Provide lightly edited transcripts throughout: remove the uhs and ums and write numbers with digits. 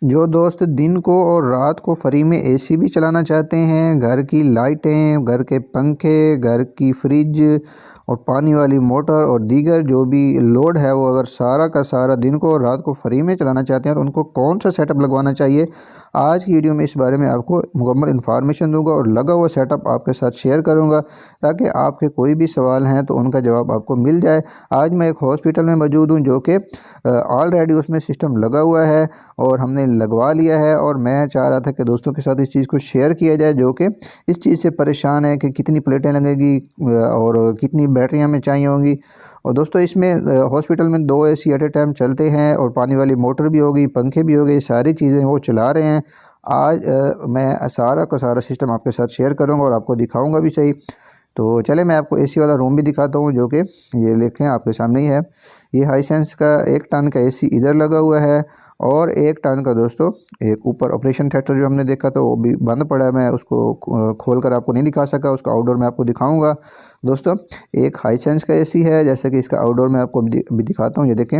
जो दोस्त दिन को और रात को फ्री में एसी भी चलाना चाहते हैं, घर की लाइटें, घर के पंखे, घर की फ्रिज और पानी वाली मोटर और दीगर जो भी लोड है वो अगर सारा का सारा दिन को और रात को फ्री में चलाना चाहते हैं तो उनको कौन सा सेटअप लगवाना चाहिए, आज की वीडियो में इस बारे में आपको मुकम्मल इन्फॉर्मेशन दूंगा और लगा हुआ सेटअप आपके साथ शेयर करूंगा ताकि आपके कोई भी सवाल हैं तो उनका जवाब आपको मिल जाए। आज मैं एक हॉस्पिटल में मौजूद हूं जो कि ऑलरेडी उसमें सिस्टम लगा हुआ है और हमने लगवा लिया है और मैं चाह रहा था कि दोस्तों के साथ इस चीज़ को शेयर किया जाए जो कि इस चीज़ से परेशान है कि कितनी प्लेटें लगेगी और कितनी बैटरियां हमें चाहिए होंगी। और दोस्तों इसमें हॉस्पिटल में 2 एसी एट ए टाइम चलते हैं और पानी वाली मोटर भी होगी, पंखे भी हो गए, सारी चीज़ें वो चला रहे हैं। आज मैं सारा का सारा सिस्टम आपके साथ शेयर करूँगा और आपको दिखाऊँगा भी सही। तो चले मैं आपको एसी वाला रूम भी दिखाता हूँ जो कि ये देखें आपके सामने ही है। ये हाईसेंस का 1 टन का एसी इधर लगा हुआ है और 1 टन का दोस्तों एक ऊपर ऑपरेशन थिएटर जो हमने देखा था वो भी बंद पड़ा है, मैं उसको खोल कर आपको नहीं दिखा सका, उसका आउटडोर में आपको दिखाऊंगा। दोस्तों एक हाईसेंस का एसी है, जैसे कि इसका आउटडोर में आपको भी दिखाता हूँ, ये देखें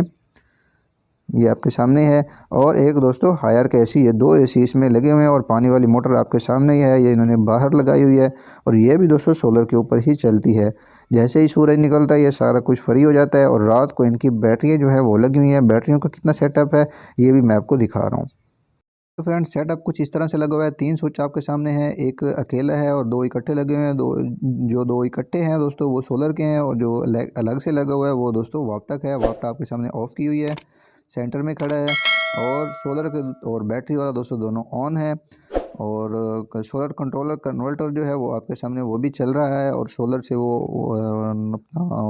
ये आपके सामने है। और एक दोस्तों हायर का एसी, ये 2 एसी इसमें लगे हुए हैं और पानी वाली मोटर आपके सामने ही है, ये इन्होंने बाहर लगाई हुई है और ये भी दोस्तों सोलर के ऊपर ही चलती है। जैसे ही सूरज निकलता है ये सारा कुछ फ्री हो जाता है और रात को इनकी बैटरियाँ जो है वो लगी हुई हैं। बैटरियों का कितना सेटअप है ये भी मैं आपको दिखा रहा हूँ। तो फ्रेंड्स सेटअप कुछ इस तरह से लगा हुआ है, 3 स्विच आपके सामने है, एक अकेला है और 2 इकट्ठे लगे हुए हैं। जो 2 इकट्ठे हैं दोस्तों वो सोलर के हैं और जो अलग से लगा हुआ है वो दोस्तों वापटक है। वापटक आपके सामने ऑफ की हुई है, सेंटर में खड़ा है और सोलर के और बैटरी वाला दोस्तों दोनों ऑन है। और सोलर कंट्रोलर कन्वर्टर जो है वो आपके सामने वो भी चल रहा है और सोलर से वो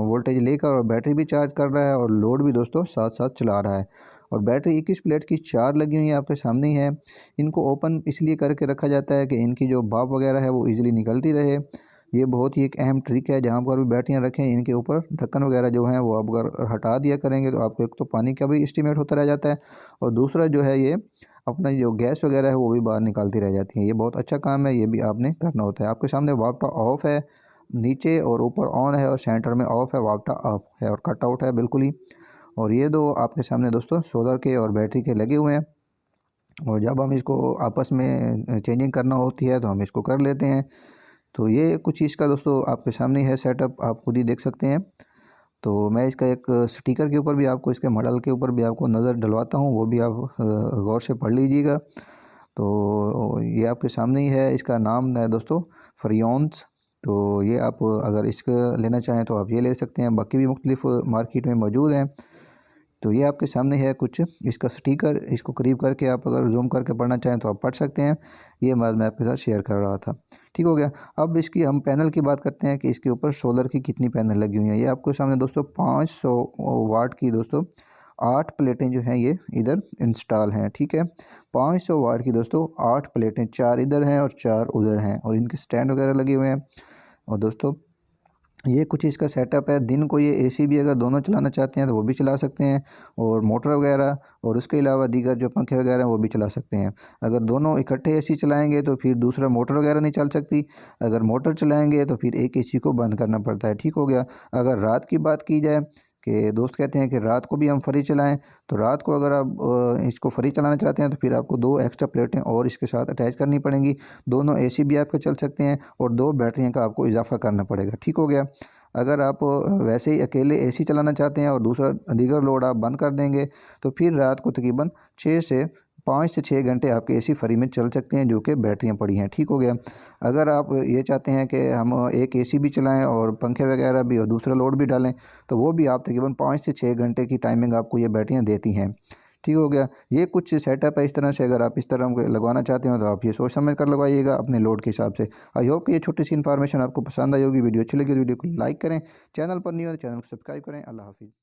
वोल्टेज लेकर और बैटरी भी चार्ज कर रहा है और लोड भी दोस्तों साथ साथ चला रहा है। और बैटरी 21 प्लेट की 4 लगी हुई है आपके सामने ही है। इनको ओपन इसलिए करके रखा जाता है कि इनकी जो भाप वगैरह है वो इजीली निकलती रहे। ये बहुत ही एक अहम ट्रिक है, जहाँ पर भी बैटरियाँ रखें इनके ऊपर ढक्कन वगैरह जो हैं वो आप अगर हटा दिया करेंगे तो आपको एक तो पानी का भी एस्टीमेट होता रह जाता है और दूसरा जो है ये अपना जो गैस वगैरह है वो भी बाहर निकालती रह जाती है। ये बहुत अच्छा काम है, ये भी आपने करना होता है। आपके सामने वापटा ऑफ है, नीचे और ऊपर ऑन है और सेंटर में ऑफ है, वापटा ऑफ है और कट आउट है बिल्कुल ही। और ये 2 आपके सामने दोस्तों सोलर के और बैटरी के लगे हुए हैं और जब हम इसको आपस में चेंजिंग करना होती है तो हम इसको कर लेते हैं। तो ये कुछ इसका दोस्तों आपके सामने है सेटअप, आप खुद ही देख सकते हैं। तो मैं इसका एक स्टिकर के ऊपर भी आपको, इसके मॉडल के ऊपर भी आपको नज़र डलवाता हूँ, वो भी आप गौर से पढ़ लीजिएगा। तो ये आपके सामने ही है, इसका नाम है दोस्तों फ्रियोन्स। तो ये आप अगर इसका लेना चाहें तो आप ये ले सकते हैं, बाकी भी मुख्तलिफ मार्केट में मौजूद हैं। तो ये आपके सामने है कुछ इसका स्टिकर, इसको करीब करके आप अगर जूम करके पढ़ना चाहें तो आप पढ़ सकते हैं। ये बात मैं आपके साथ शेयर कर रहा था, ठीक हो गया। अब इसकी हम पैनल की बात करते हैं कि इसके ऊपर सोलर की कितनी पैनल लगी हुई हैं। ये आपके सामने दोस्तों 500 वाट की दोस्तों 8 प्लेटें जो हैं ये इधर इंस्टॉल हैं, ठीक है। 500 वाट की दोस्तों 8 प्लेटें, 4 इधर हैं और 4 उधर हैं और इनके स्टैंड वगैरह लगे हुए हैं। और दोस्तों ये कुछ इसका सेटअप है। दिन को ये एसी भी अगर दोनों चलाना चाहते हैं तो वो भी चला सकते हैं और मोटर वगैरह और उसके अलावा दीगर जो पंखे वगैरह हैं वो भी चला सकते हैं। अगर दोनों इकट्ठे एसी चलाएंगे तो फिर दूसरा मोटर वगैरह नहीं चल सकती। अगर मोटर चलाएंगे तो फिर एक एसी को बंद करना पड़ता है, ठीक हो गया। अगर रात की बात की जाए कि दोस्त कहते हैं कि रात को भी हम फ्री चलाएं, तो रात को अगर आप इसको फ्री चलाना चाहते हैं तो फिर आपको 2 एक्स्ट्रा प्लेटें और इसके साथ अटैच करनी पड़ेंगी। दोनों एसी भी आपके चल सकते हैं और 2 बैटरियों का आपको इजाफा करना पड़ेगा, ठीक हो गया। अगर आप वैसे ही अकेले एसी चलाना चाहते हैं और दूसरा दीगर लोड आप बंद कर देंगे तो फिर रात को तकरीबन 5 से 6 घंटे आपके एसी फ्री में चल सकते हैं जो कि बैटरियां पड़ी हैं, ठीक हो गया। अगर आप ये चाहते हैं कि हम एक एसी भी चलाएं और पंखे वगैरह भी और दूसरा लोड भी डालें तो वो भी आप तकरीबन 5 से 6 घंटे की टाइमिंग आपको ये बैटरियां देती हैं, ठीक हो गया। ये कुछ सेटअप है इस तरह से, अगर आप इस तरह लगवाना चाहते हो तो आप ये सोच समझ कर लगवाइएगा अपने लोड के हिसाब से। आई होप कि ये छोटी सी इन्फॉर्मेशन आपको पसंद आई होगी। वीडियो अच्छी लगी तो वीडियो को लाइक करें, चैनल पर नहीं हो तो चैनल को सब्सक्राइब करें। अल्लाह हाफिज़।